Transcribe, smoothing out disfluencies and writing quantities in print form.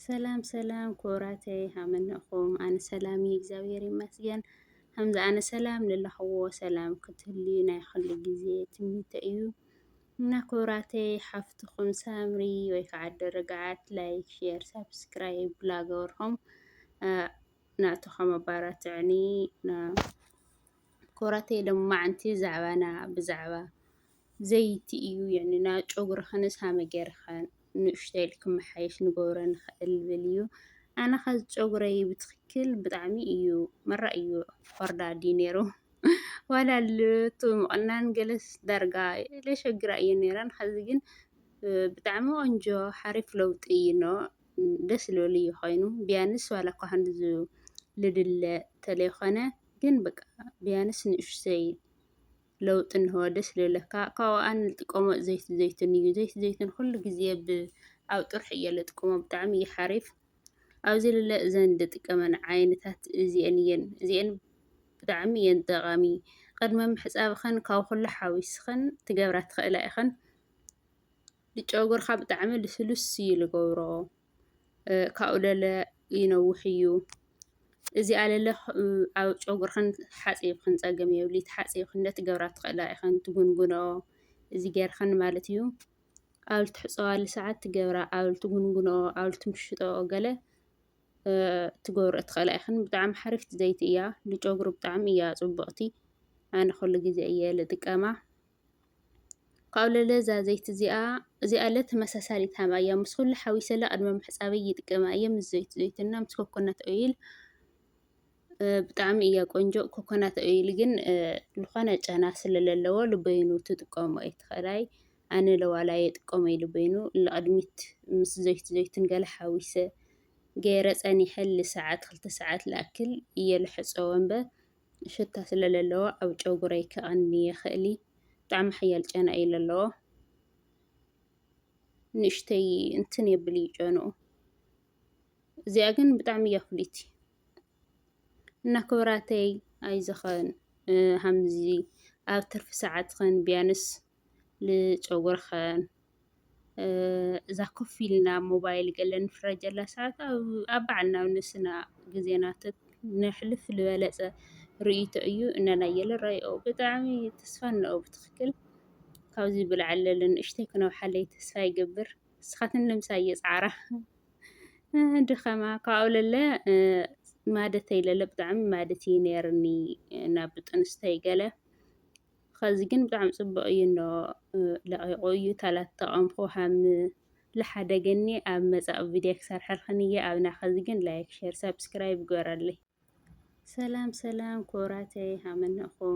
ሰላም ሰላም ክቡራተይ ሃመነኹም ኣነ ሰላም እግዚኣብሔር ይመስገን ከምዚ ኣነ ሰላም ልለኽዎ ሰላም ክትህሉ ናይ ኩሉ ግዜ ትምኒተይ እዩ እና ክቡራተይ ሓፍትኹም ሳምሪ ወይ ከዓ ደረጋዓት ላይክ ሼር ሰብስክራይብ ላገበርኩም ናእትኹም ኣባራትዕኒ ክቡራተይ ሎማዓንቲ ዛዕባና ብዛዕባ ዘይቲ እዩ የዕኒና ጨጉርኽንስ ሃመይ ገይርኻ ንእሽተይ ኢልካ ክመሓየሽ ንገብሮ ንኽእል ብል እዩ ኣነ ኸዚ ጨጉረይ ብትክክል ብጣዕሚ እዩ መራቅ እዩ ወርዳዲ ነይሩ ዋላ ልቱ ምቕናን ገለስ ዳርጋ ለሸግራ እየ ነይረን ሕዚ ግን ብጣዕሚ ቆንጆ ሓሪፍ ለውጢ እዩኖ ደስ ልብል እዩ ኮይኑ ቢያንስ ዋላ እኳ ክንዲ ልድለ ተለይኮነ ግን በቃ ቢያንስ ንእሽተይ ለውጢ እንሆ ደስ ልብለካ ካብኡ ኣነ ዝጥቀሞ ዘይቲ ዘይቱን እዩ ዘይቲ ዘይቱን ኩሉ ግዜ ኣብ ጥርሑ እየ ልጥቀሞ ብጣዕሚ እዩ ሓሪፍ ኣብዚ ልለ እዘን ዝጥቀመን ዓይነታት እዚአን እየን እዚአን ብጣዕሚ እየን ጠቃሚ ቅድመ ምሕፃብኸን ካብ ኩሉ ሓዊስኸን ትገብራ ትኽእላ ኢኸን ንጨጉርካ ብጣዕሚ ልስሉስ እዩ ልገብሮ ካብኡ ለለ ይነውሕ እዩ እዚኣ ለለ ኣብ ጨጉርኽን ሓፂብክን ፀገም የብሉ ተሓፂብክን ትገብራ ትኽእላ ኢኸን ትጉንጉኖ እዚ ጌርክን ማለት እዩ ኣብ ልትሕፀባሉ ሰዓት ትገብራ ኣብ ልትጉንጉኖ ኣብ ልትምሽጦ ገለ ትገብሮ ትኽእላ ኢኸን ብጣዕሚ ሓሪፍቲ ዘይቲ እያ ንጨጉሪ ብጣዕሚ እያ ፅብቕቲ ኣነ ኩሉ ግዜ እየ ልጥቀማ ካብኡ ለለ እዛ ዘይቲ እዚኣ ለ ተመሳሳሊት ሃማ እያ ምስ ኩሉ ሓዊሰ ቅድመ ምሕፃበይ ይጥቀማ እየ ምስ ዘይቲ ዘይቱና ምስ ኮኮናት ኦይል ብጣዕሚ እያ ቆንጆ ኮኮናት ኦይል ግን ዝኾነ ጨና ስለ ዘለዎ ልበይኑ ትጥቀሞ ኣይትኽእላይ ኣነ ለዋላ የጥቀሞ ልበይኑ ንቅድሚት ምስ ዘይቲ ዘይቱን ገለ ሓዊሰ ገይረ ፀኒሐ ሰዓት 2 ሰዓት ዝኣክል እየ ልሕፀቦ እምበር ሽታ ስለ ዘለዎ ኣብ ጨጉረይ ክቐኒ የኽእል ብጣዕሚ ሓያል ጨና እዩ ዘለዎ ንእሽተይ እንትን የብል እዩ ጨንኡ እዚኣ ግን ብጣዕሚ እያ ፍልይቲ እና ክቡራተይ ኣይዞኸን ከምዚ ኣብ ትርፊ ሰዓትኽን ቢያንስ ንጨጉርኽን እዛ ኮፍ ኢልና ሞባይል ገለ ንፍረጀላ ሰዓት ኣብ ባዕልና ንስና ግዜና ነሕልፍ ዝበለፀ ርእይቶ እዩ እናናየ ልረአዮ ብጣዕሚ ተስፋ እኒኦ ብትክክል ካብዚ ብላዕሊ ለለ ንእሽተይ ክነብሓለይ ተስፋ ይገብር ንስኻትኩን ንምንታይ ፃዕራ ድኸማ ካብኡ ለለ ማደተይ ለለ ብጣዕሚ ማደት እዩ ነይሩኒ ናብ ጥንስተይ ገለ ከዚ ግን ብጣዕሚ ፅቡቅ እዩ ኖ ለቂቁ እዩ ታላተጠቐምኩ ሃም ዝሓደገኒ ኣብ መፃኢ ቪድዮ ክሰርሐልክን እየ ኣብና ከዚ ግን ላይክ ሼር ሰብስክራይብ ግበረለይ ሰላም ሰላም ክቡራተይ ሃመነኹም